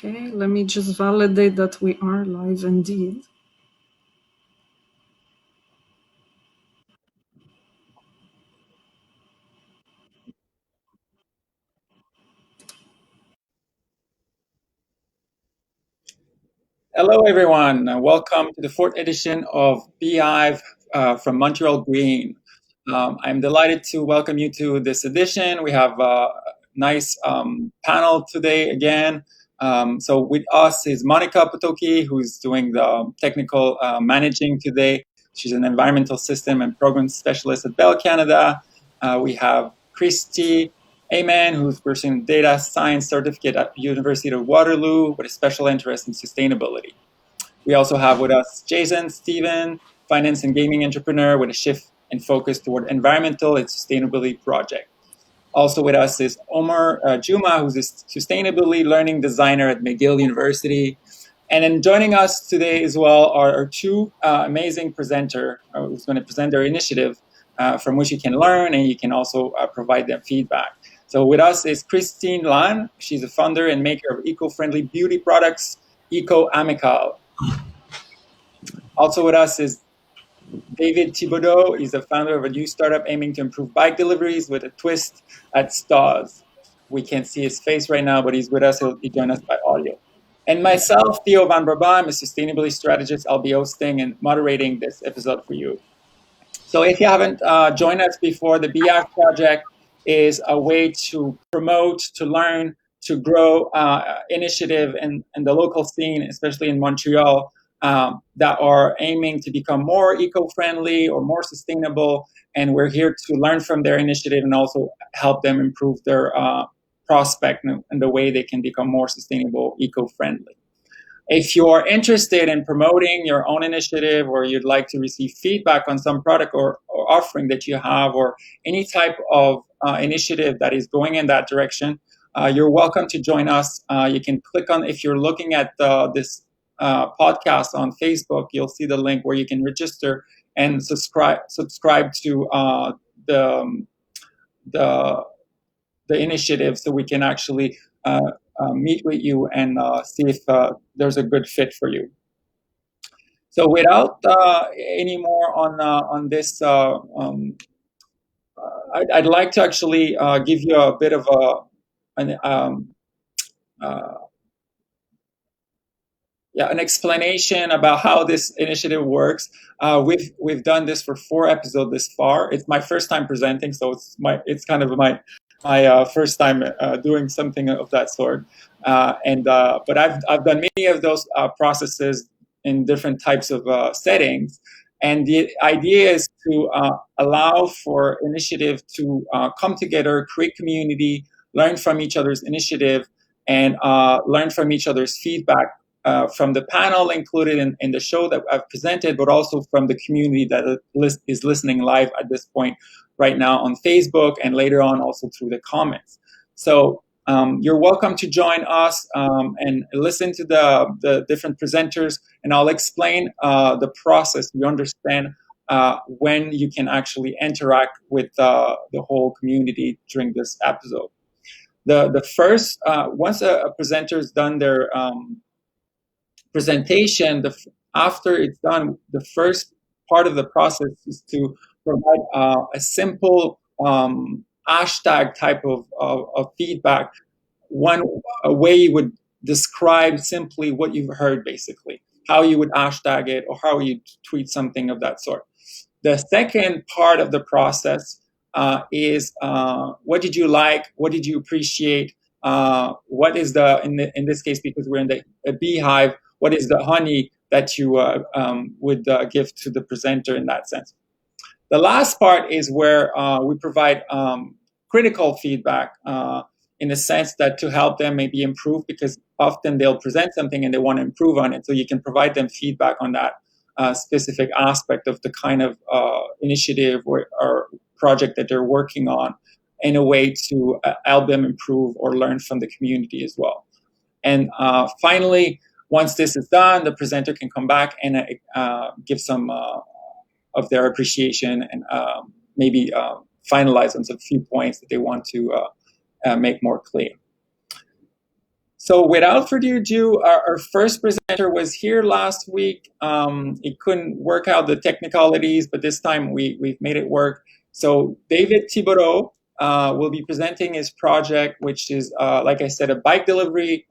Okay, let me just validate that we are live indeed. Hello, everyone. Welcome to the fourth edition of Beehive from MtlGreen. I'm delighted to welcome you to this edition. We have a nice panel today again. So with us is Monica Potoki, who's doing the technical managing today. She's an environmental system and program specialist at Bell Canada. We have Christy Amen, who's pursuing data science certificate at University of Waterloo with a special interest in sustainability. We also have with us Jason Stephen, finance and gaming entrepreneur with a shift in focus toward environmental and sustainability project. Also with us is Omar Juma, who's a sustainability learning designer at McGill University. And then joining us today as well are our two amazing presenters who's going to present their initiative from which you can learn and you can also provide them feedback. So with us is Christine Lan. She's a founder and maker of eco-friendly beauty products, Eco Amical. Also with us is David Thibodeau. He's the founder of a new startup aiming to improve bike deliveries with a twist at stars. We can't see his face right now, but he's with us. He'll join us by audio. And myself, Theo Van Brabant, I'm a sustainability strategist. I'll be hosting and moderating this episode for you. So if you haven't joined us before, the BF Project is a way to promote, to learn, to grow initiative in the local scene, especially in Montreal, that are aiming to become more eco-friendly or more sustainable. And we're here to learn from their initiative and also help them improve their prospect and the way they can become more sustainable, eco-friendly. If you're interested in promoting your own initiative or you'd like to receive feedback on some product or offering that you have or any type of initiative that is going in that direction, you're welcome to join us. You can click on, if you're looking at this podcast on Facebook, you'll see the link where you can register and subscribe to the initiative so we can actually meet with you and see if there's a good fit for you. So without any more on this, I'd like to actually give you a bit of an explanation about how this initiative works. We've done this for 4 episodes this far. It's my first time presenting, so it's kind of my first time doing something of that sort. But I've done many of those processes in different types of settings. And the idea is to allow for initiative to come together, create community, learn from each other's initiative, and learn from each other's feedback from the panel included in the show that I've presented, but also from the community that is listening live at this point right now on Facebook and later on also through the comments. So you're welcome to join us and listen to the different presenters, and I'll explain the process. You understand when you can actually interact with the whole community during this episode. The first, once a presenter's done their presentation, after it's done, the first part of the process is to provide a simple hashtag type of feedback. A way you would describe simply what you've heard, basically, how you would hashtag it or how you tweet something of that sort. The second part of the process is what did you like, what did you appreciate, what is in this case, because we're in the Beehive, what is the honey that you would give to the presenter in that sense. The last part is where we provide critical feedback in the sense that to help them maybe improve, because often they'll present something and they want to improve on it. So you can provide them feedback on that specific aspect of the kind of initiative or project that they're working on in a way to help them improve or learn from the community as well. And finally, once this is done, the presenter can come back and give some of their appreciation and maybe finalize on some few points that they want to make more clear. So without further ado, our first presenter was here last week. It couldn't work out the technicalities, but this time we've made it work. So David Thibodeau will be presenting his project, which is, like I said, a bike delivery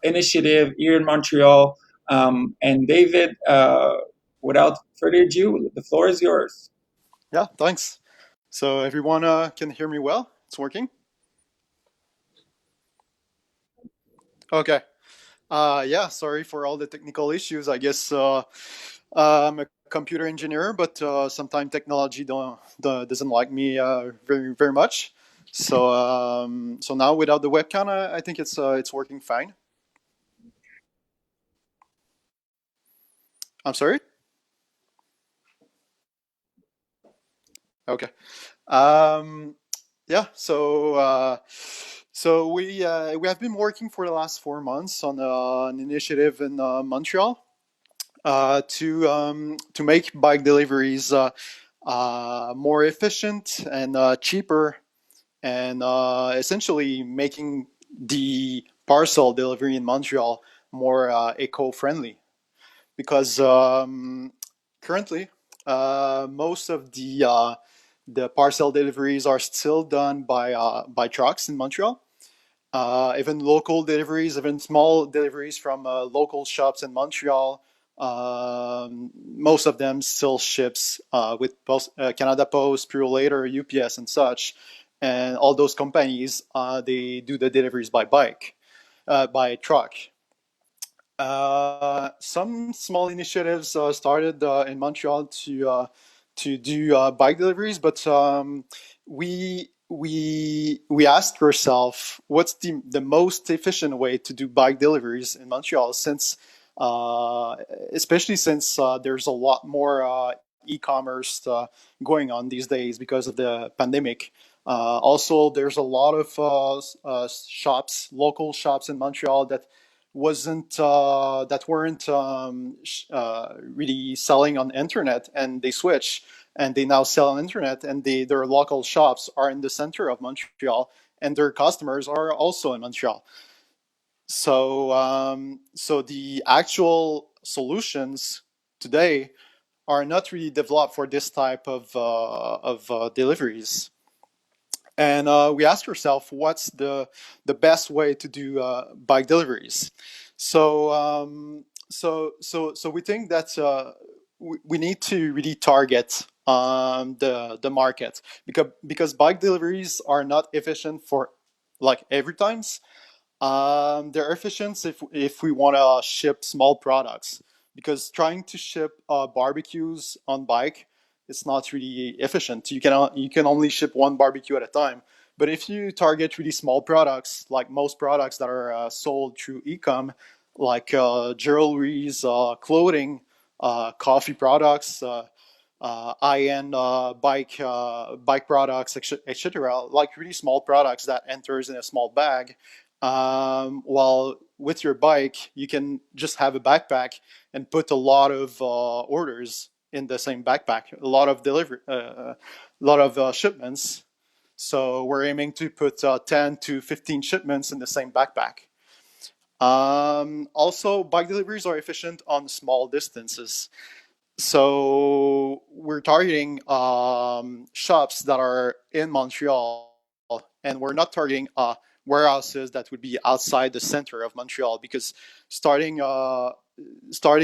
initiative here in Montreal. And David, without further ado, the floor is yours. Yeah, thanks. So everyone can hear me well? It's working? Okay. Yeah, sorry for all the technical issues. I guess I'm a computer engineer, but sometimes technology doesn't like me very much. So now without the webcam, I think it's working fine. I'm sorry. Okay. Um, yeah. So we have been working for the last 4 months on an initiative in Montreal to make bike deliveries more efficient and cheaper, and essentially making the parcel delivery in Montreal more eco-friendly. Because currently, most of the parcel deliveries are still done by trucks in Montreal. Even local deliveries, even small deliveries from local shops in Montreal. Most of them still ships with Canada Post, Purolator, UPS, and such. And all those companies, they do the deliveries by truck. Some small initiatives started in Montreal to do bike deliveries, but we asked ourselves what's the most efficient way to do bike deliveries in Montreal, since uh, especially since there's a lot more e-commerce going on these days because of the pandemic. Also, there's a lot of shops, local shops in Montreal that weren't really selling on internet, and they switch and they now sell on internet, and their local shops are in the center of Montreal, and their customers are also in Montreal. So the actual solutions today are not really developed for this type of deliveries. And we asked ourselves, what's the best way to do bike deliveries? So we think that we need to really target the market, because bike deliveries are not efficient for like every times. They're efficient if we want to ship small products, because trying to ship barbecues on bike, it's not really efficient. You can only ship one barbecue at a time. But if you target really small products, like most products that are sold through ecom, like jewelries, clothing, coffee products, high-end bike products, etc., like really small products that enters in a small bag. While with your bike, you can just have a backpack and put a lot of orders in the same backpack, a lot of delivery, a lot of shipments. So we're aiming to put 10 to 15 shipments in the same backpack. Also, bike deliveries are efficient on small distances. So we're targeting shops that are in Montreal, and we're not targeting warehouses that would be outside the center of Montreal, because starting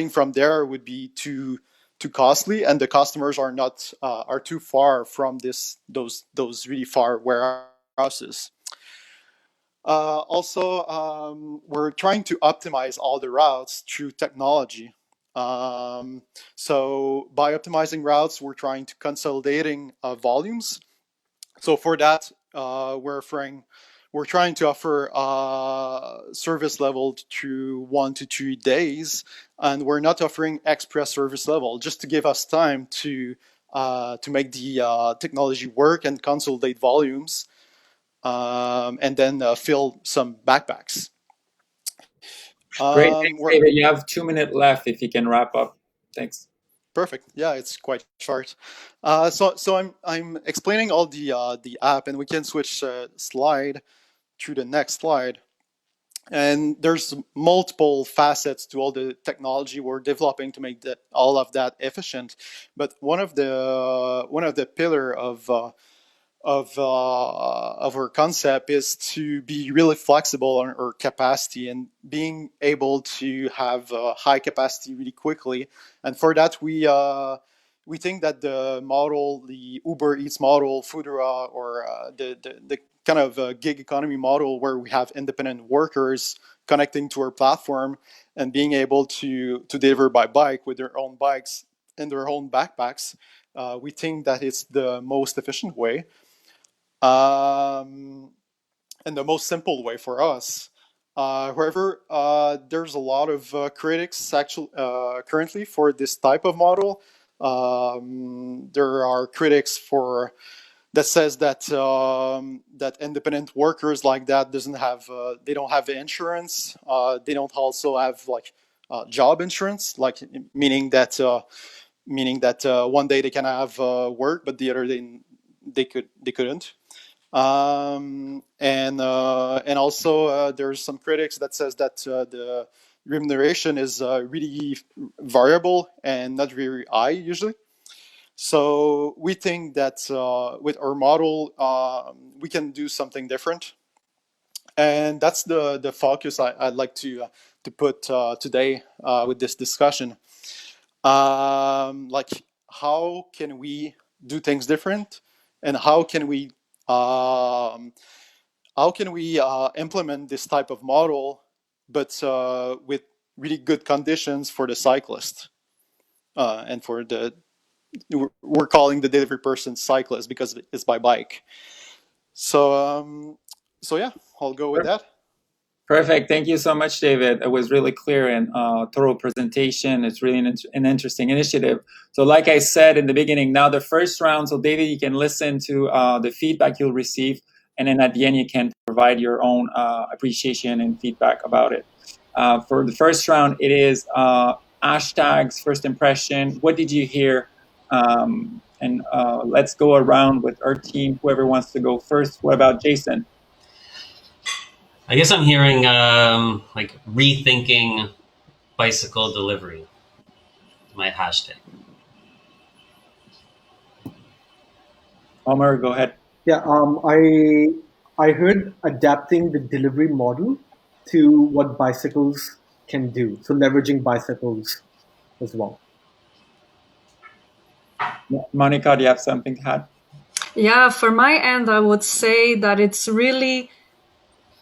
from there would be too costly, and the customers are too far from those really far warehouses. Also, we're trying to optimize all the routes through technology. So by optimizing routes, we're trying to consolidating volumes. So for that, we're trying to offer service level through 1 to 2 days, and we're not offering express service level, just to give us time to make the technology work and consolidate volumes, and then fill some backpacks. Great, thanks, We're David. You have 2 minutes left if you can wrap up. Thanks. perfect. Yeah, it's quite short. So I'm explaining all the app, and we can switch slide to the next slide. And there's multiple facets to all the technology we're developing to make all of that efficient. But one of the pillar of our concept is to be really flexible on our capacity and being able to have high capacity really quickly. And for that, we think that the Uber Eats model, Foodora, or the kind of gig economy model where we have independent workers connecting to our platform and being able to deliver by bike with their own bikes and their own backpacks, we think that it's the most efficient way, and the most simple way for us. However, there's a lot of critics actually currently for this type of model. There are critics for that says that that independent workers like that doesn't have they don't have insurance. They don't also have like job insurance, like meaning that one day they can have work, but the other day they couldn't. And also there's some critics that says that the remuneration is really variable and not very high usually. So we think that with our model, we can do something different, and that's the focus I'd like to put today with this discussion. Like, how can we do things different, and um, how can we implement this type of model, but with really good conditions for the cyclist and for the we're calling the delivery person cyclist because it's by bike. So yeah, I'll go with that. Perfect. Thank you so much, David. It was really clear and thorough presentation. It's really an interesting initiative. So like I said in the beginning, now the first round, so David, you can listen to the feedback you'll receive. And then at the end, you can provide your own appreciation and feedback about it. For the first round, it is hashtags, first impression. What did you hear? And let's go around with our team, whoever wants to go first. What about Jason? I guess I'm hearing like rethinking bicycle delivery. My hashtag. Omar, go ahead. Yeah, I heard adapting the delivery model to what bicycles can do. So leveraging bicycles as well. Monica, do you have something to add? Yeah, for my end, I would say that it's really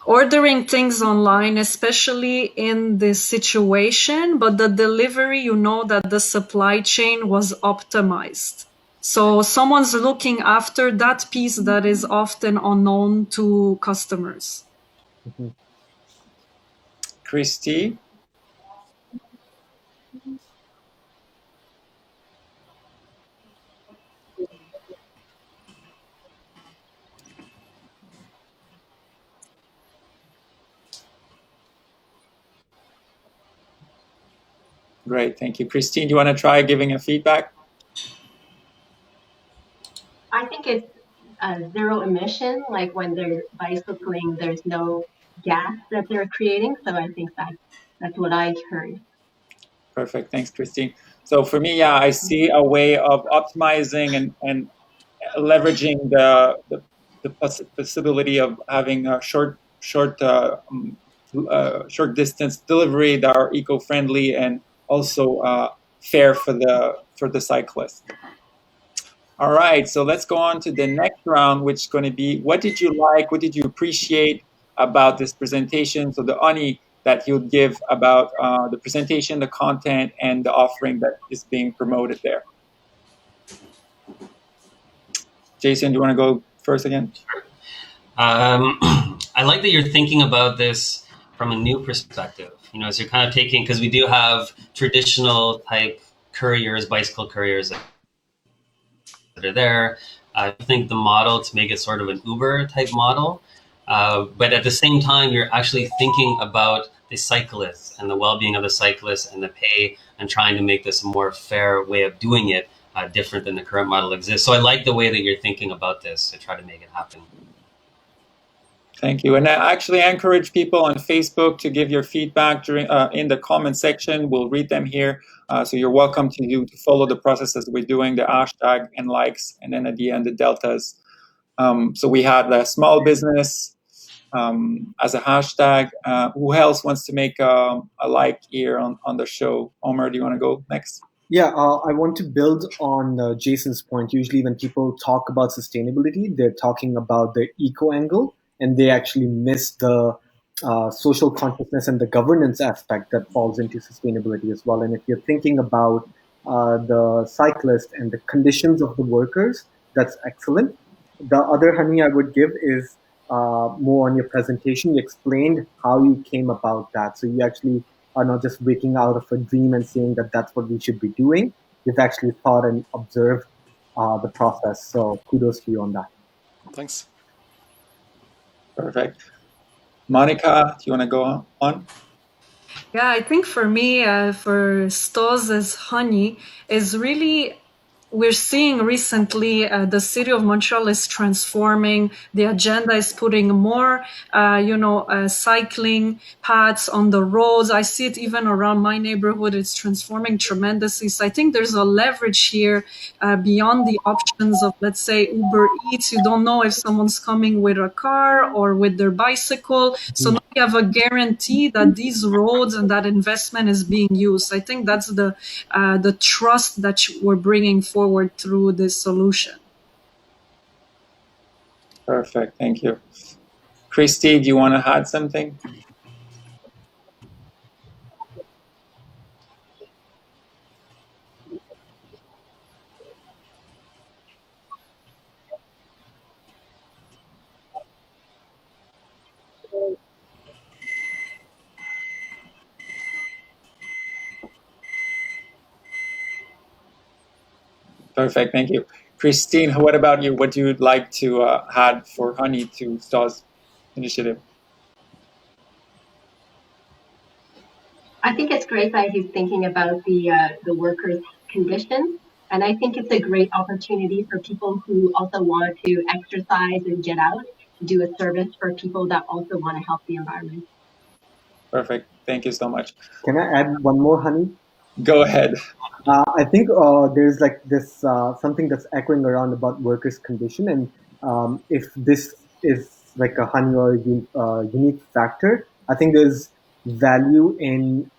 ordering things online, especially in this situation, but the delivery, you know that the supply chain was optimized. So someone's looking after that piece that is often unknown to customers. Mm-hmm. Christy? Great, thank you. Christine, do you want to try giving a feedback? I think it's zero emission, like when they're bicycling, there's no gas that they're creating. So I think that's what I heard. Perfect, thanks, Christine. So for me, yeah, I see a way of optimizing and leveraging the possibility of having a short distance delivery that are eco-friendly and also fair for the cyclist. All right, so let's go on to the next round, which is going to be, what did you like? What did you appreciate about this presentation? So the honey that you'll give about the presentation, the content, and the offering that is being promoted there. Jason, do you want to go first again? Sure. I like that you're thinking about this from a new perspective. You know, as you're kind of taking, because we do have traditional type couriers, bicycle couriers that are there. I think the model to make it sort of an Uber type model, but at the same time, you're actually thinking about the cyclists and the well-being of the cyclists and the pay, and trying to make this a more fair way of doing it, different than the current model exists. So I like the way that you're thinking about this to try to make it happen. Thank you. And I actually encourage people on Facebook to give your feedback during in the comment section. We'll read them here. So you're welcome to follow the processes we're doing, the hashtag and likes, and then at the end, the deltas. So we had a small business as a hashtag. Who else wants to make a like here on the show? Omer, do you want to go next? Yeah, I want to build on Jason's point. Usually, when people talk about sustainability, they're talking about the eco angle, and they actually miss the social consciousness and the governance aspect that falls into sustainability as well. And if you're thinking about the cyclist and the conditions of the workers, that's excellent. The other honey I would give is more on your presentation. You explained how you came about that. So you actually are not just waking out of a dream and saying that that's what we should be doing. You've actually thought and observed the process. So kudos to you on that. Thanks. Perfect. Monica, do you want to go on? Yeah, I think for me, for Stoz as honey, is really we're seeing recently the city of Montreal is transforming. The agenda is putting more, cycling paths on the roads. I see it even around my neighborhood. It's transforming tremendously. So I think there's a leverage here beyond the options of, let's say, Uber Eats. You don't know if someone's coming with a car or with their bicycle. So now you have a guarantee that these roads and that investment is being used. I think that's the trust that we're bringing forward through this solution. Perfect. Thank you. Christy, do you want to add something? Perfect. Thank you. Christine, what about you? What do you like to add for honey to STAW's initiative? I think it's great that he's thinking about the workers' conditions, and I think it's a great opportunity for people who also want to exercise and get out to do a service for people that also want to help the environment. Perfect. Thank you so much. Can I add one more, honey? Go ahead. I think there's like this something that's echoing around about workers' condition, and if this is like a honey or a unique factor, I think there's value in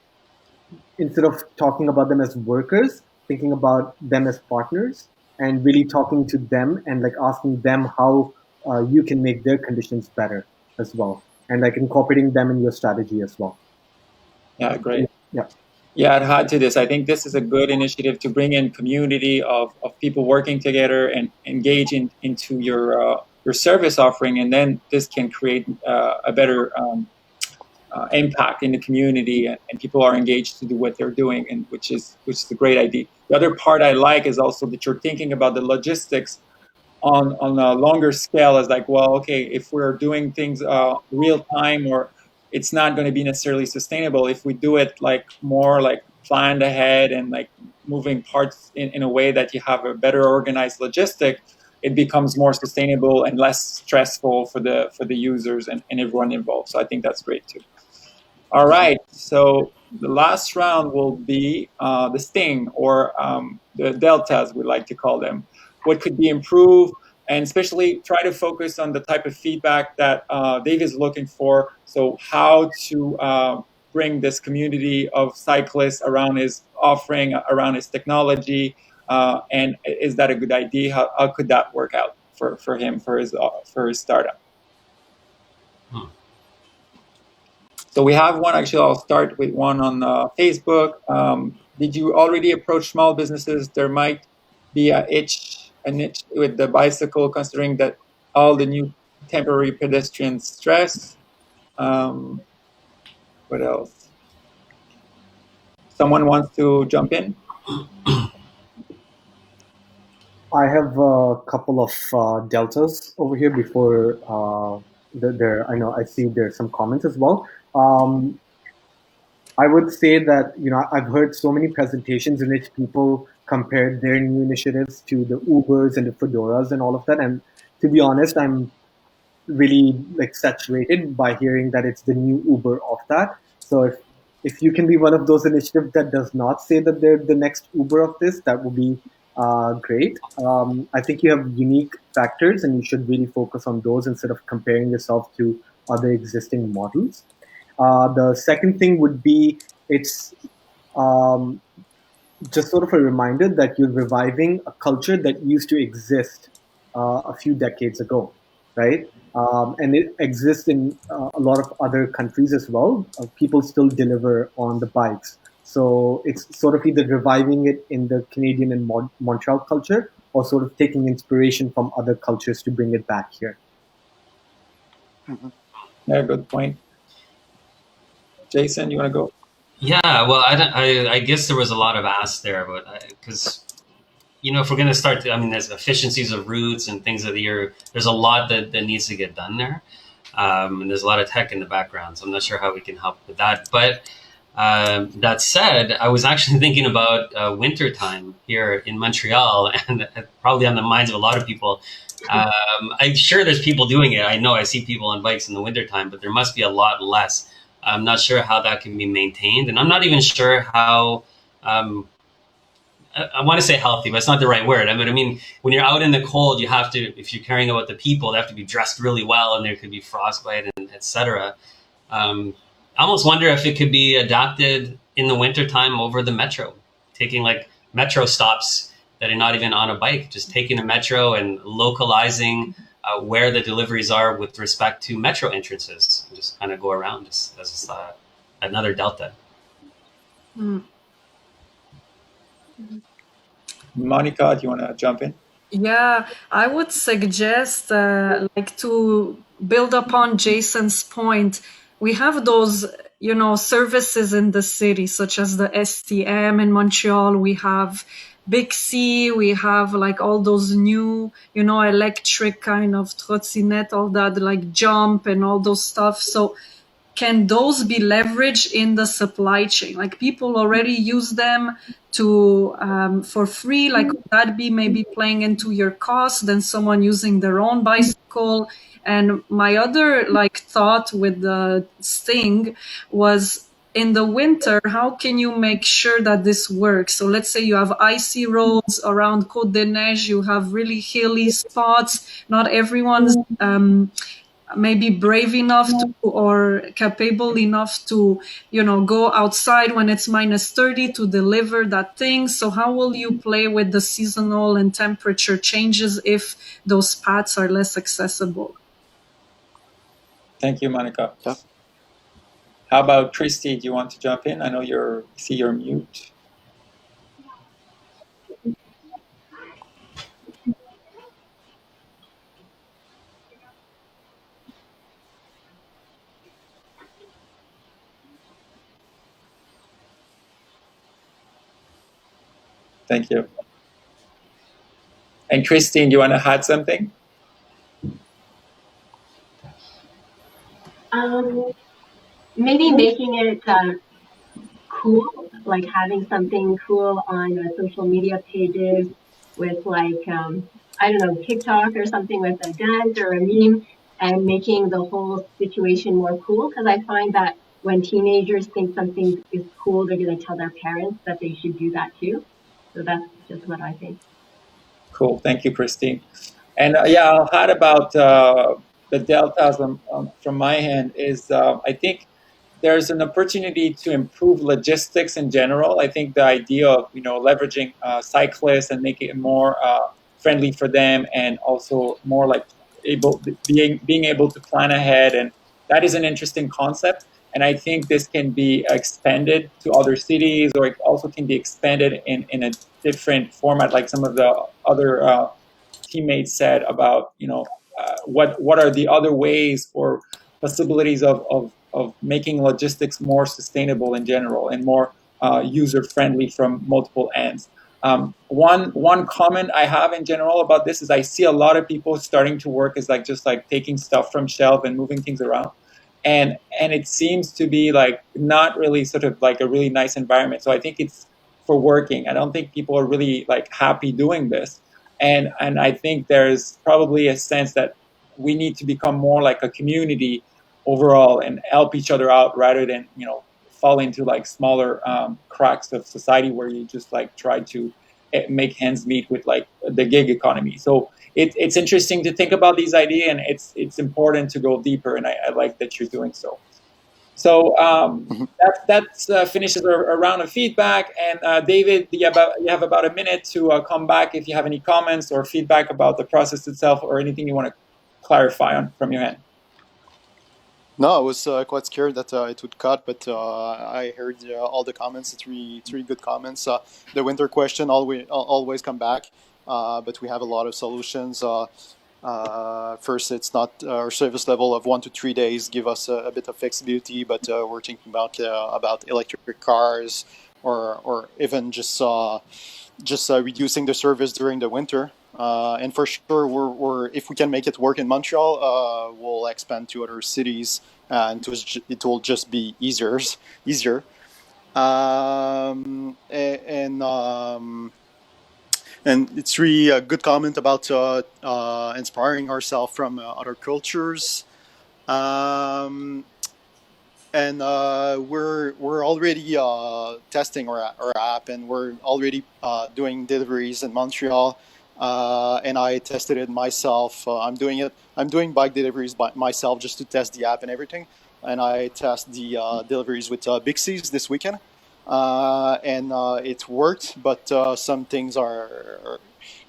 instead of talking about them as workers, thinking about them as partners and really talking to them and like asking them how you can make their conditions better as well, and like incorporating them in your strategy as well. Yeah, great. Yeah. Yeah, I'd add to this. I think this is a good initiative to bring in community of people working together and engage into your service offering, and then this can create a better impact in the community, and people are engaged to do what they're doing, and which is a great idea. The other part I like is also that you're thinking about the logistics on a longer scale as like, well, okay, if we're doing things real time, or it's not going to be necessarily sustainable if we do it like more like planned ahead and like moving parts in a way that you have a better organized logistic, it becomes more sustainable and less stressful for the users and everyone involved. So I think that's great too. All right, so the last round will be the sting, or the deltas, we like to call them. What could be improved, and especially try to focus on the type of feedback that Dave is looking for. So how to bring this community of cyclists around his offering, around his technology, and is that a good idea? How could that work out for him, for his startup? So we have one. Actually, I'll start with one on Facebook. Did you already approach small businesses? There might be a niche with the bicycle, considering that all the new temporary pedestrian stress. What else? Someone wants to jump in? I have a couple of deltas over here before there. I know I see there's some comments as well. I would say that I've heard so many presentations in which people compare their new initiatives to the Ubers and the Fedoras and all of that. And to be honest, I'm really like saturated by hearing that it's the new Uber of that. So if you can be one of those initiatives that does not say that they're the next Uber of this, that would be great. I think you have unique factors, and you should really focus on those instead of comparing yourself to other existing models. The second thing would be it's um, just sort of a reminder that you're reviving a culture that used to exist a few decades ago, right? And it exists in a lot of other countries as well. People still deliver on the bikes. So it's sort of either reviving it in the Canadian and Montreal culture or sort of taking inspiration from other cultures to bring it back here. Mhm. Yeah, good point. Jason, you want to go? Yeah, well, I guess there was a lot of ask there, but because if we're going to start, I mean, there's efficiencies of routes and things of the year. There's a lot that needs to get done there, and there's a lot of tech in the background. So I'm not sure how we can help with that. But that said, I was actually thinking about winter time here in Montreal, and probably on the minds of a lot of people. I'm sure there's people doing it. I know I see people on bikes in the wintertime, but there must be a lot less. I'm not sure how that can be maintained, and I'm not even sure how. I want to say healthy, but it's not the right word. I mean, when you're out in the cold, you have to, if you're caring about the people, they have to be dressed really well, and there could be frostbite and etc. I almost wonder if it could be adapted in the wintertime over the metro, taking like metro stops that are not even on a bike, just taking the metro and localizing where the deliveries are with respect to metro entrances, and just kind of go around just as another delta. Mm. Monica, do you want to jump in? Yeah, I would suggest like to build upon Jason's point. We have those, services in the city, such as the STM in Montreal. We have Big C. We have like all those new, electric kind of trottinette, all that like jump and all those stuff. So can those be leveraged in the supply chain? Like people already use them to for free. Like would that be maybe playing into your cost than someone using their own bicycle? And my other like thought with the Sting was in the winter, how can you make sure that this works? So let's say you have icy roads around Côte des Neiges, you have really hilly spots. Not everyone's maybe brave enough to or capable enough to go outside when it's minus 30 to deliver that thing. So how will you play with the seasonal and temperature changes if those paths are less accessible? Thank you, Monica. Yeah. How about Christy? Do you want to jump in? I know see you're mute. Thank you. And Christine, do you want to add something? Maybe making it cool, like having something cool on social media pages with like, I don't know, TikTok or something with a dance or a meme, and making the whole situation more cool. Because I find that when teenagers think something is cool, they're going to tell their parents that they should do that too. So that's just what I think. Cool. Thank you, Christine. And yeah, I'll add about the deltas from my end is I think there's an opportunity to improve logistics in general. I think the idea of leveraging cyclists and making it more friendly for them, and also more like being able to plan ahead, and that is an interesting concept. And I think this can be expanded to other cities, or it also can be expanded in a different format, like some of the other teammates said about what are the other ways or possibilities of making logistics more sustainable in general and more user friendly from multiple ends. One comment I have in general about this is I see a lot of people starting to work as just taking stuff from shelf and moving things around, and it seems to be like not really sort of like a really nice environment. So I think it's for working. I don't think people are really like happy doing this, and I think there's probably a sense that we need to become more like a community overall and help each other out rather than fall into like smaller cracks of society where you just like try to make ends meet with like the gig economy. So it's interesting to think about these ideas, and it's important to go deeper, and I like that you're doing so. So that finishes a round of feedback. And David, you have about a minute to come back if you have any comments or feedback about the process itself or anything you want to clarify on from your end. No, I was quite scared that it would cut, but I heard all the comments. It's really good comments. The winter question always come back, but we have a lot of solutions. First, it's not our service level of 1 to 3 days give us a bit of flexibility, but we're thinking about electric cars or even just reducing the service during the winter. And for sure, we're if we can make it work in Montreal, we'll expand to other cities, and it will just be easier. And it's really a good comment about inspiring ourselves from other cultures. And we're already testing our app, and we're already doing deliveries in Montreal. And I tested it myself. I'm doing bike deliveries by myself just to test the app and everything. And I test the deliveries with Bixies this weekend, and it worked. But some things are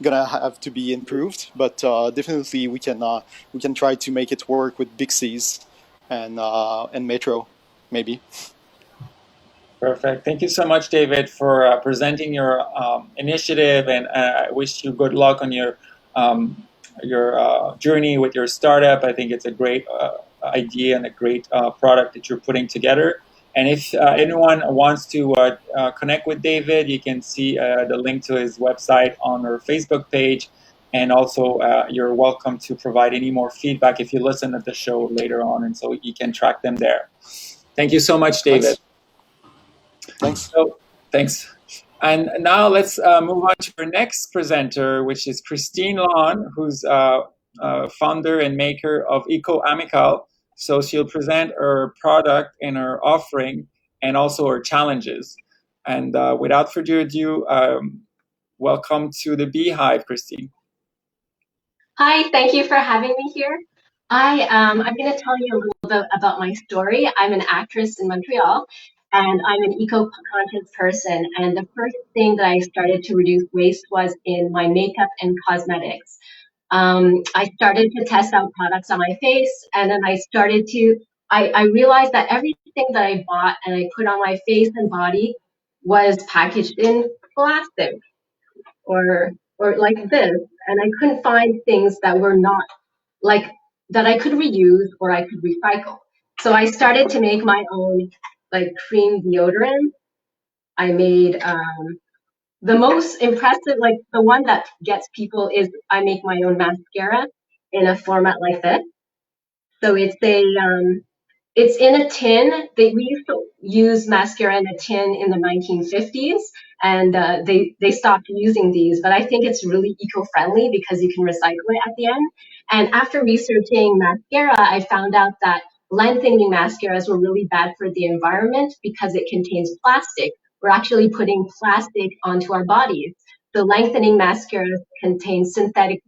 gonna have to be improved. But definitely we can try to make it work with Bixies and Metro, maybe. Perfect. Thank you so much, David, for presenting your initiative, and I wish you good luck on your journey with your startup. I think it's a great idea and a great product that you're putting together. And if anyone wants to connect with David, you can see the link to his website on our Facebook page. And also, you're welcome to provide any more feedback if you listen to the show later on, and so you can track them there. Thank you so much, David. Thanks. So, thanks. And now let's move on to our next presenter, which is Christine Lawn, who's founder and maker of Eco Amical. So she'll present her product and her offering and also her challenges. And without further ado, welcome to the Beehive, Christine. Hi, thank you for having me here. I'm going to tell you a little bit about my story. I'm an actress in Montreal, and I'm an eco-conscious person. And the first thing that I started to reduce waste was in my makeup and cosmetics. I started to test out products on my face, and then I realized that everything that I bought and I put on my face and body was packaged in plastic or like this, and I couldn't find things that were not like that I could reuse or I could recycle. So I started to make my own like cream deodorant. I made the most impressive, like the one that gets people is I make my own mascara in a format like this. So it's in a tin. We used to use mascara in a tin in the 1950s, and they stopped using these. But I think it's really eco-friendly because you can recycle it at the end. And after researching mascara, I found out that lengthening mascaras were really bad for the environment because it contains plastic. We're actually putting plastic onto our bodies. So lengthening mascaras contain synthetic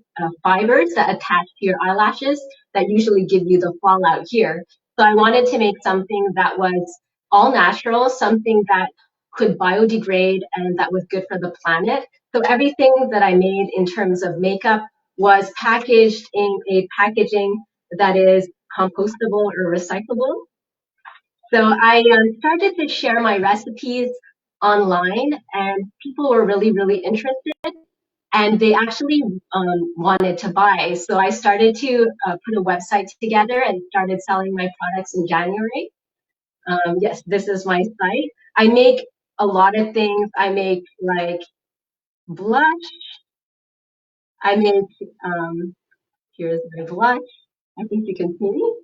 fibers that attach to your eyelashes that usually give you the fallout here. So I wanted to make something that was all natural, something that could biodegrade and that was good for the planet. So everything that I made in terms of makeup was packaged in a packaging that is compostable or recyclable. So I started to share my recipes online, and people were really interested, and they actually wanted to buy. So I started to put a website together and started selling my products in January. Yes, this is my site. I make a lot of things. I make like blush. I make, here's my blush. I think you can see me.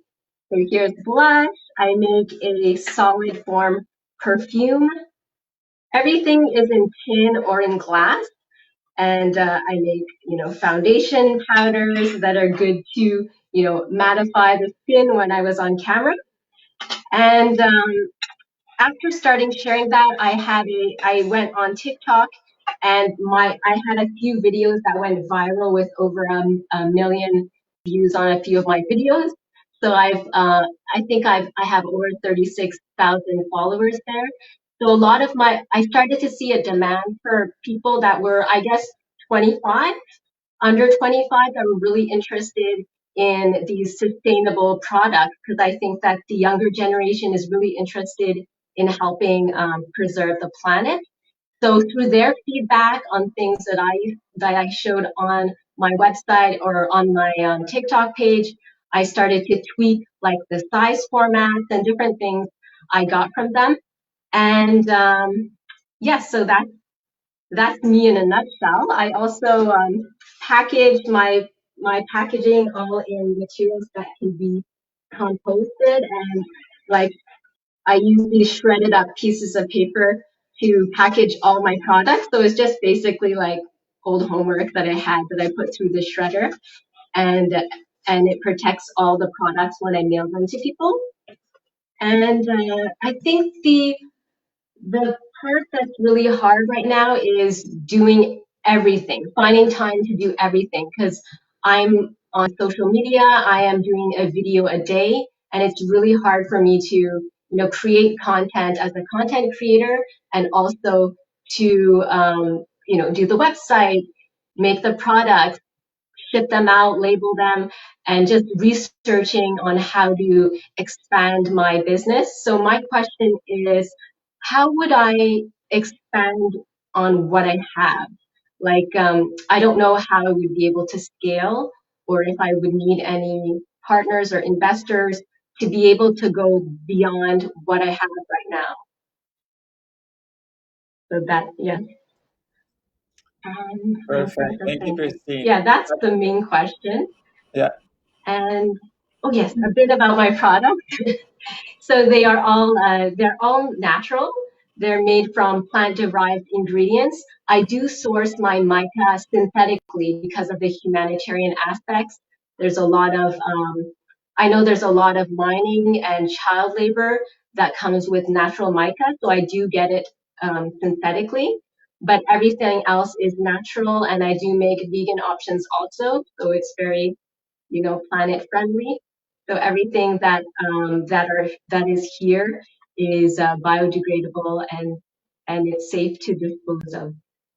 So here's blush. I make a solid form perfume. Everything is in tin or in glass. And I make, foundation powders that are good to, mattify the skin when I was on camera. And after starting sharing that, I went on TikTok, and I had a few videos that went viral with over a million views on a few of my videos. So I think I have over 36,000 followers there. So I started to see a demand for people that were, I guess, 25, under 25, that were really interested in these sustainable products, because I think that the younger generation is really interested in helping preserve the planet. So through their feedback on things that I showed on my website or on my TikTok page, I started to tweak like the size formats and different things I got from them. And so that's me in a nutshell. I also package my packaging all in materials that can be composted, and like I use these shredded up pieces of paper to package all my products. So it's just basically like old homework that I had that I put through the shredder, and it protects all the products when I mail them to people. And I think the part that's really hard right now is doing everything, finding time to do everything, because I'm on social media, I am doing a video a day, and it's really hard for me to, create content as a content creator, and also to, do the website, make the products, ship them out, label them, and just researching on how to expand my business. So my question is, how would I expand on what I have? Like, I don't know how I would be able to scale, or if I would need any partners or investors to be able to go beyond what I have right now. So that, yeah. Perfect. Thank you, Christine. Yeah, that's the main question. Yeah. And yes, a bit about my product. So they're all natural. They're made from plant-derived ingredients. I do source my mica synthetically because of the humanitarian aspects. There's a lot of I know there's a lot of mining and child labor that comes with natural mica, so I do get it synthetically. But everything else is natural, and I do make vegan options also, so it's very, planet friendly. So everything that is here is biodegradable, and it's safe to dispose of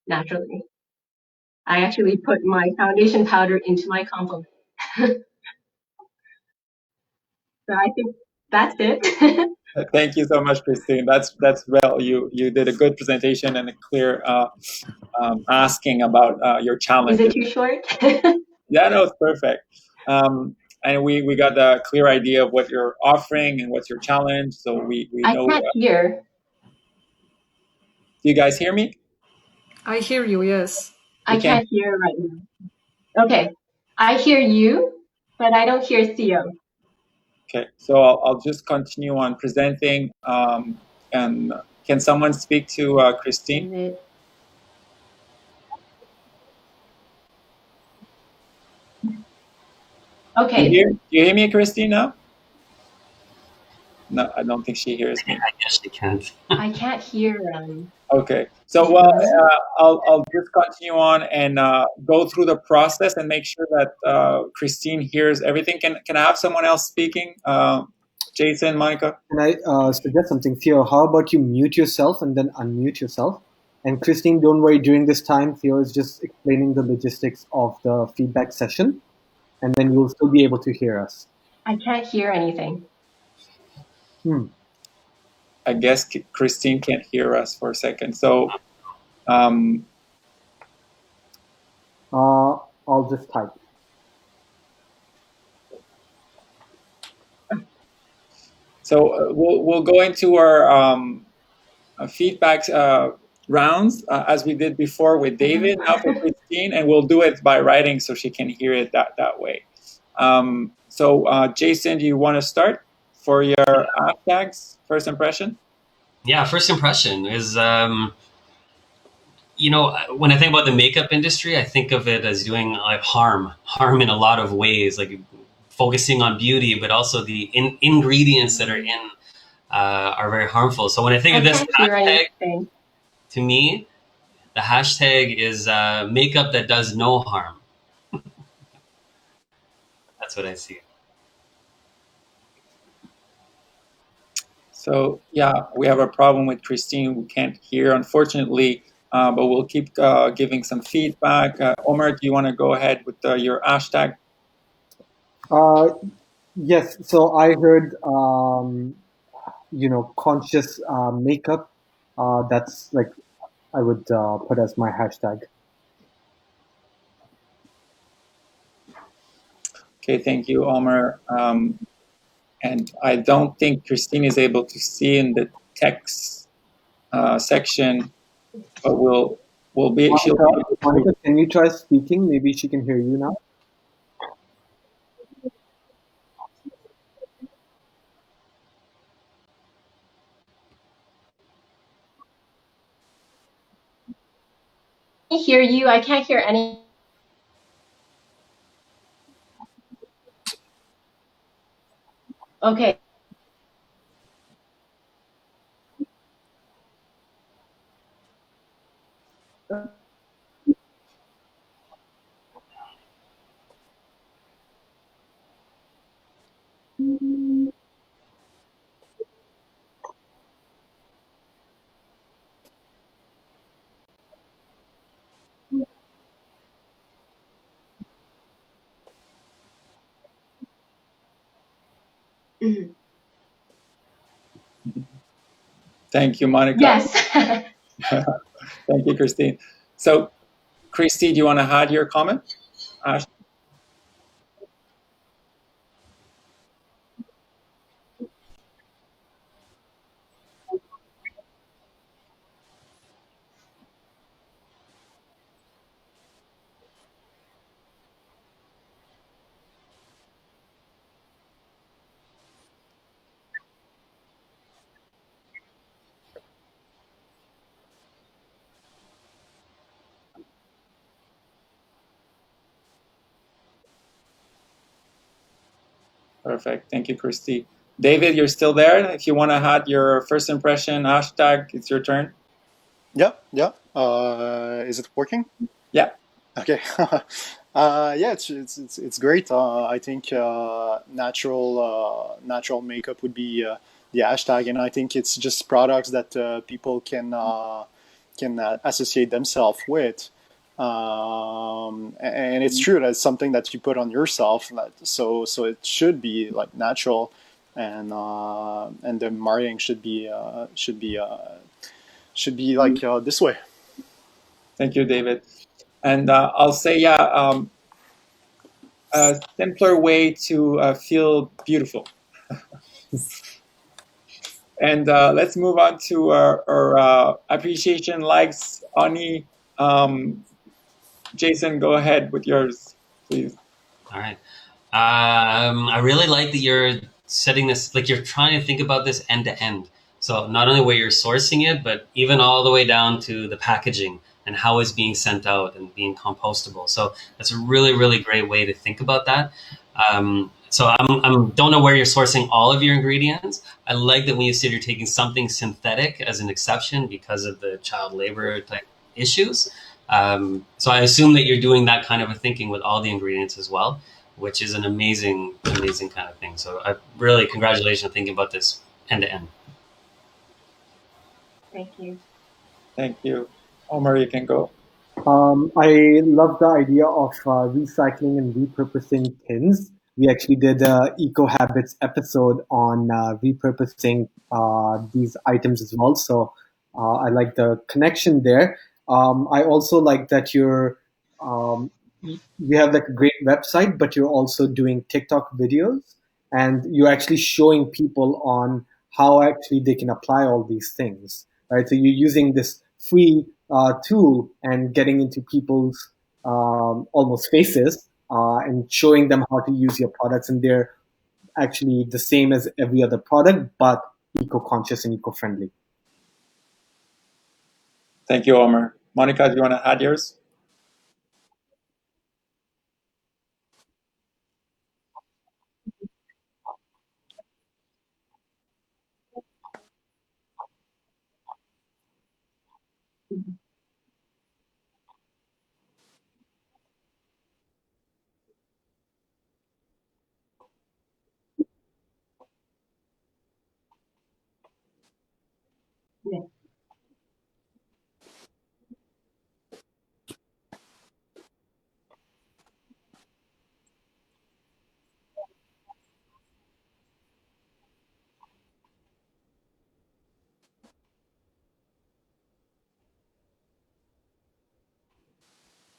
naturally. I actually put my foundation powder into my complement. So I think that's it. Thank you so much, Christine. That's well. You did a good presentation and a clear asking about your challenges. Is it too short? Yeah, no, it's perfect. And we got a clear idea of what you're offering and what's your challenge. So we know. I can't hear. Do you guys hear me? I hear you, yes. I can't hear right now. Okay. I hear you, but I don't hear Theo. Okay, so I'll just continue on presenting. And can someone speak to Christine? Okay. You hear me, Christine, now? No, I don't think she hears me. I guess she can't. I can't hear. Okay, so I'll just continue on and go through the process and make sure that Christine hears everything. Can I have someone else speaking? Jason, Monica? Can I suggest something? Theo, how about you mute yourself and then unmute yourself? And Christine, don't worry, during this time, Theo is just explaining the logistics of the feedback session, and then you'll still be able to hear us. I can't hear anything. I guess Christine can't hear us for a second. So I'll just type. So we'll go into our feedback rounds as we did before with David, now for Christine, and we'll do it by writing so she can hear it that way. So Jason, do you want to start for your hashtags, first impression? Yeah, first impression is, when I think about the makeup industry, I think of it as doing harm in a lot of ways, like focusing on beauty, but also the ingredients that are in are very harmful. So when I think of this hashtag, to me, the hashtag is makeup that does no harm. That's what I see. So yeah, we have a problem with Christine. We can't hear, unfortunately, but we'll keep giving some feedback. Omar, do you want to go ahead with your hashtag? Yes. So I heard, conscious makeup. That's like I would put as my hashtag. Okay, thank you, Omar. And I don't think Christine is able to see in the text section, but she'll be able to. Monica, can you try speaking? Maybe she can hear you now. I hear you. I can't hear any. Okay. Mhm. Thank you, Monica. Yes. Thank you, Christine. So, Christy, do you want to add your comment? Perfect. Thank you, Christy. David, you're still there. If you want to add your first impression hashtag, it's your turn. Yeah, yeah. Is it working? Yeah. Okay. Yeah, it's great. I think natural makeup would be the hashtag, and I think it's just products that people can associate themselves with. And it's true that it's something that you put on yourself, so it should be like natural, and the marketing should be like this way. Thank you, David. And I'll say, yeah, a simpler way to feel beautiful. And let's move on to our appreciation likes. Ani, Jason, go ahead with yours, please. All right. I really like that you're setting this, like you're trying to think about this end to end. So not only where you're sourcing it, but even all the way down to the packaging and how it's being sent out and being compostable. So that's a really, really great way to think about that. So I'm don't know where you're sourcing all of your ingredients. I like that when you said you're taking something synthetic as an exception because of the child labor type issues. So I assume that you're doing that kind of a thinking with all the ingredients as well, which is an amazing, amazing kind of thing. So I really congratulations on thinking about this end to end. Thank you. Thank you. Omar, you can go. I love the idea of recycling and repurposing tins. We actually did a Eco Habits episode on repurposing these items as well. So I like the connection there. I also like that you have like a great website, but you're also doing TikTok videos, and you're actually showing people on how actually they can apply all these things, right? So you're using this free tool and getting into people's almost faces and showing them how to use your products, and they're actually the same as every other product, but eco-conscious and eco-friendly. Thank you, Omar. Monica, do you want to add yours?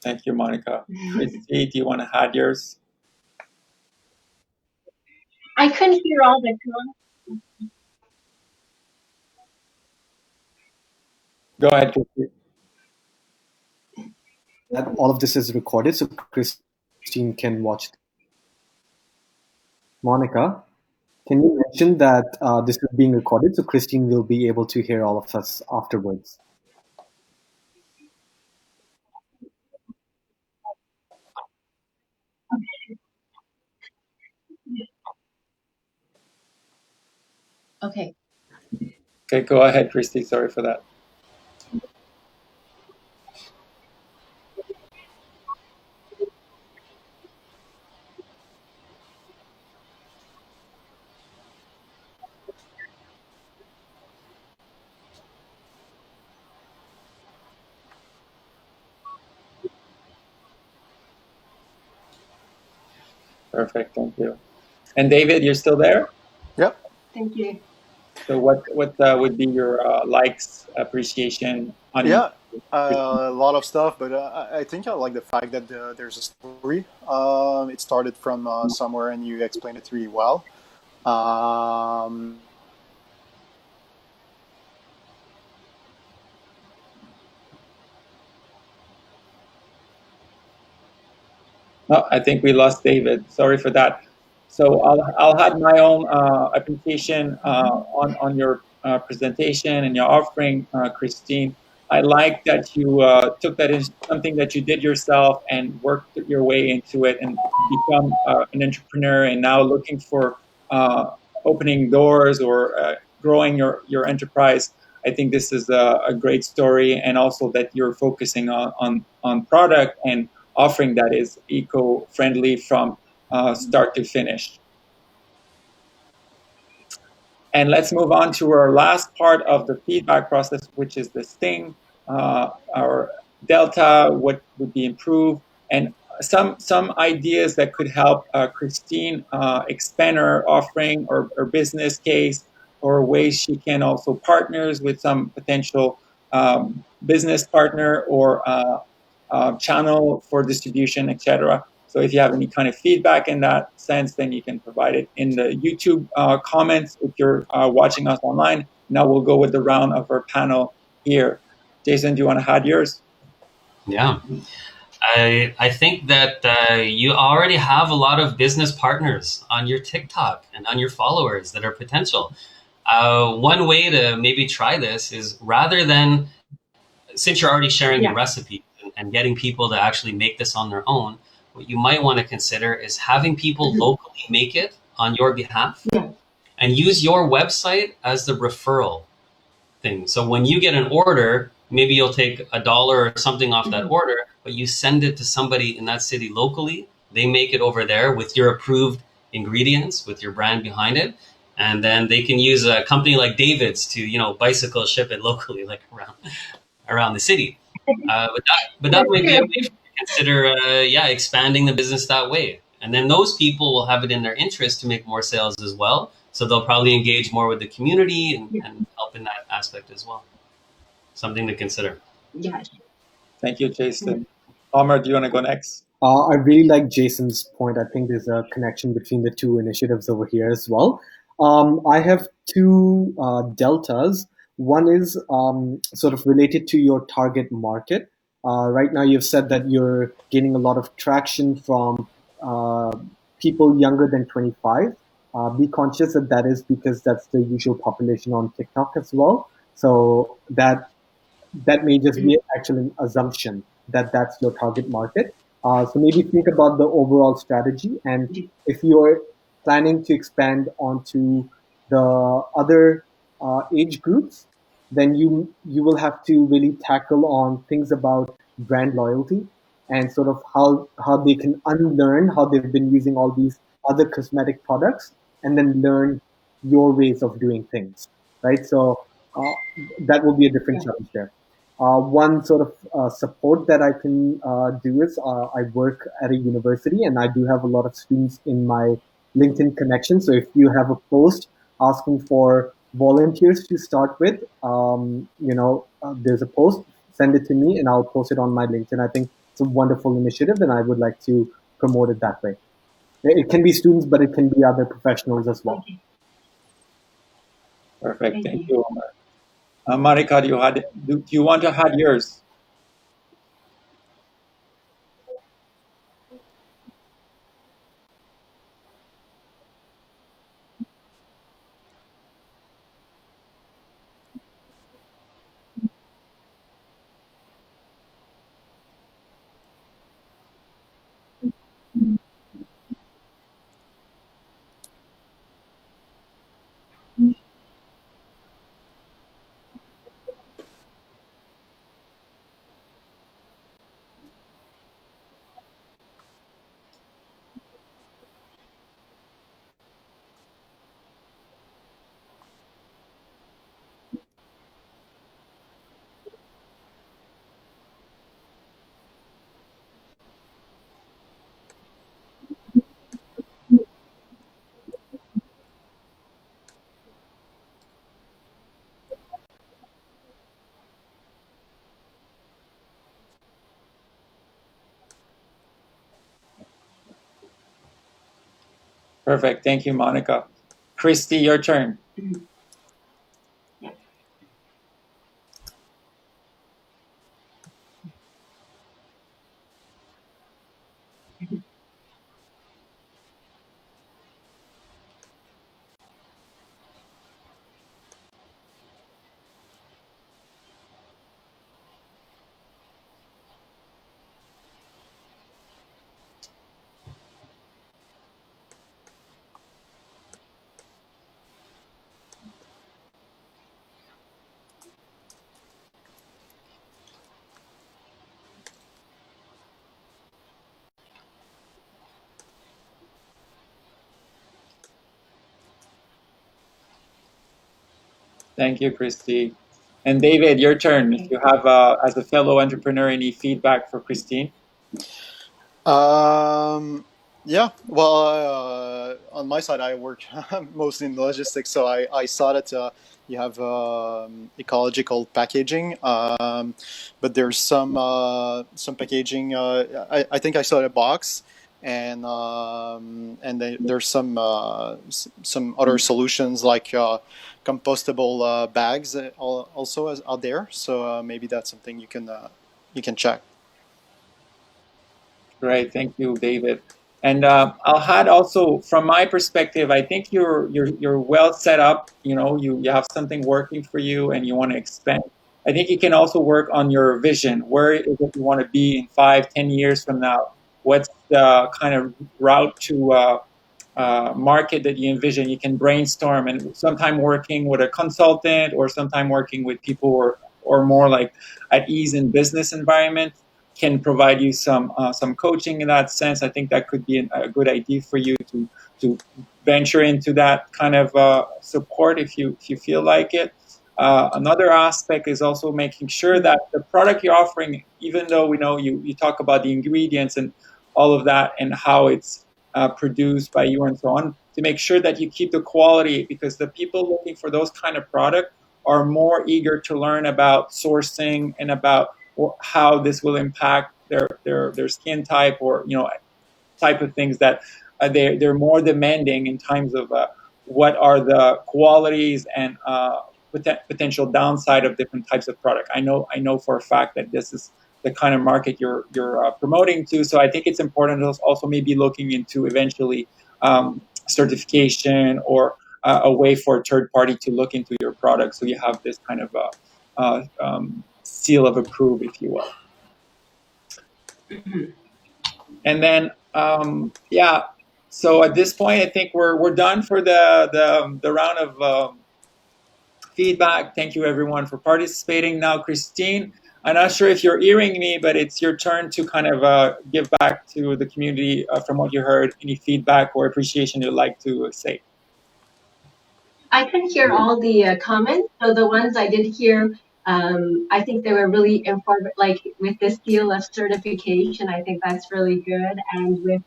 Thank you, Monica. Christy, do you want to add yours? I couldn't hear all the comments. Go ahead, Christy. That all of this is recorded, so Christine can watch. Monica, can you mention that this is being recorded, so Christine will be able to hear all of us afterwards? Okay. Okay, go ahead, Christy. Sorry for that. Perfect. Thank you. And David, you're still there? Yep. Thank you. So what would be your likes, appreciation on Yeah, a lot of stuff, but I think I like the fact that there's a story. It started from somewhere, and you explained it really well. Um, No, I think we lost David. Sorry for that. So I'll have my own appreciation on your presentation and your offering, Christine. I like that you took that as something that you did yourself and worked your way into it and become an entrepreneur and now looking for opening doors or growing your enterprise. I think this is a great story, and also that you're focusing on product and offering that is eco-friendly from start to finish. And let's move on to our last part of the feedback process, which is the sting, our delta, what would be improved, and some ideas that could help Christine expand her offering or business case, or ways she can also partners with some potential business partner or channel for distribution, etc. So if you have any kind of feedback in that sense, then you can provide it in the YouTube comments if you're watching us online. Now we'll go with the round of our panel here. Jason, do you want to add yours? Yeah. I think that you already have a lot of business partners on your TikTok and on your followers that are potential. One way to maybe try this is, rather than, since you're already sharing your recipe and getting people to actually make this on their own, what you might want to consider is having people locally make it on your behalf and use your website as the referral thing. So when you get an order, maybe you'll take $1 or something off that order, but you send it to somebody in that city locally. They make it over there with your approved ingredients, with your brand behind it. And then they can use a company like David's to, bicycle ship it locally, like around the city. But that might be a way to consider, expanding the business that way. And then those people will have it in their interest to make more sales as well. So they'll probably engage more with the community and help in that aspect as well. Something to consider. Yes. Thank you, Jason. Omar, do you want to go next? I really like Jason's point. I think there's a connection between the two initiatives over here as well. I have two deltas. One is sort of related to your target market. Right now, you've said that you're gaining a lot of traction from people younger than 25. Be conscious that is because that's the usual population on TikTok as well. So that may just be actually an assumption that that's your target market. So maybe think about the overall strategy, and if you're planning to expand onto the other age groups, then you will have to really tackle on things about brand loyalty and sort of how they can unlearn how they've been using all these other cosmetic products and then learn your ways of doing things, right? So that will be a different challenge there. One sort of support that I can do is I work at a university and I do have a lot of students in my LinkedIn connection. So if you have a post asking for volunteers to start with, there's a post, send it to me and I'll post it on my LinkedIn. I think it's a wonderful initiative, and I would like to promote it that way. It can be students, but it can be other professionals as well. Perfect. Thank Thank you. you, Omar. Monica, do you want to add yours? Perfect. Thank you, Monica. Christy, your turn. Mhm. Yeah. Thank you, Christy. And David, your turn. If Okay. you have, as a fellow entrepreneur, any feedback for Christine? Um, yeah, well, on my side, I work mostly in logistics, so I saw that you have ecological packaging, but there's some packaging. I think I saw a box, and there's some other solutions like compostable bags also out there. So maybe that's something you can check. Great, thank you, David. And I'll add also from my perspective, I think you're well set up. You know, you have something working for you, and you want to expand. I think you can also work on your vision. Where is it you want to be in 5, 10 years from now? What's the kind of route to market that you envision? You can brainstorm, and sometime working with a consultant, or sometime working with people or more like at ease in business environment can provide you some coaching in that sense. I think that could be a good idea for you to venture into that kind of support if you feel like it. Another aspect is also making sure that the product you're offering, even though we know you talk about the ingredients and all of that and how it's produced by you and so on, to make sure that you keep the quality, because the people looking for those kind of product are more eager to learn about sourcing and about how this will impact their skin type, or type of things that they're more demanding in terms of what are the qualities and potential downside of different types of product. I know for a fact that this is the kind of market you're promoting to. So I think it's important to also maybe looking into eventually certification, or a way for a third party to look into your product, so you have this kind of seal of approval, if you will. Mhm. And then yeah, so at this point I think we're done for the round of feedback. Thank you everyone for participating. Now, Christine, I'm not sure if you're hearing me, but it's your turn to kind of give back to the community from what you heard. Any feedback or appreciation you'd like to say? I couldn't hear all the comments, so the ones I did hear, I think they were really informative. Like with this deal of certification, I think that's really good. And with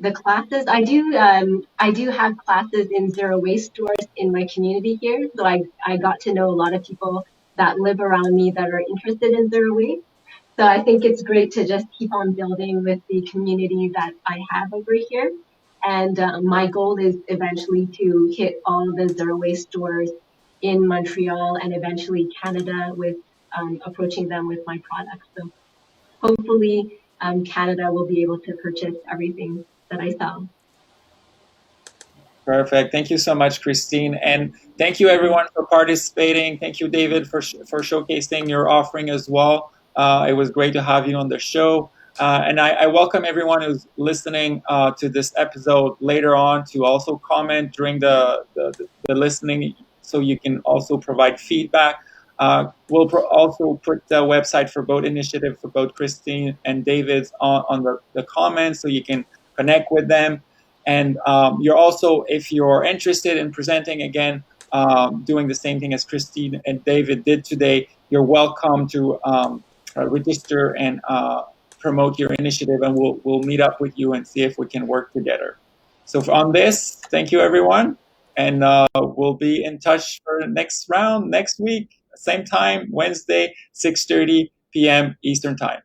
the classes, I do have classes in zero waste stores in my community here, so I got to know a lot of people that live around me that are interested in zero waste. So I think it's great to just keep on building with the community that I have over here. And my goal is eventually to hit all the zero waste stores in Montreal and eventually Canada with approaching them with my products. So hopefully Canada will be able to purchase everything that I sell. Perfect. Thank you so much, Christine. And thank you, everyone, for participating. Thank you, David, for showcasing your offering as well. It was great to have you on the show. And I welcome everyone who's listening to this episode later on to also comment during the listening so you can also provide feedback. We'll also put the website for both initiative for both Christine and David's on the comments so you can connect with them. And you're also, if you're interested in presenting again, doing the same thing as Christine and David did today, you're welcome to register and promote your initiative, and we'll meet up with you and see if we can work together. So on this, thank you, everyone, and we'll be in touch for the next round next week, same time, Wednesday, 6:30 p.m. Eastern Time.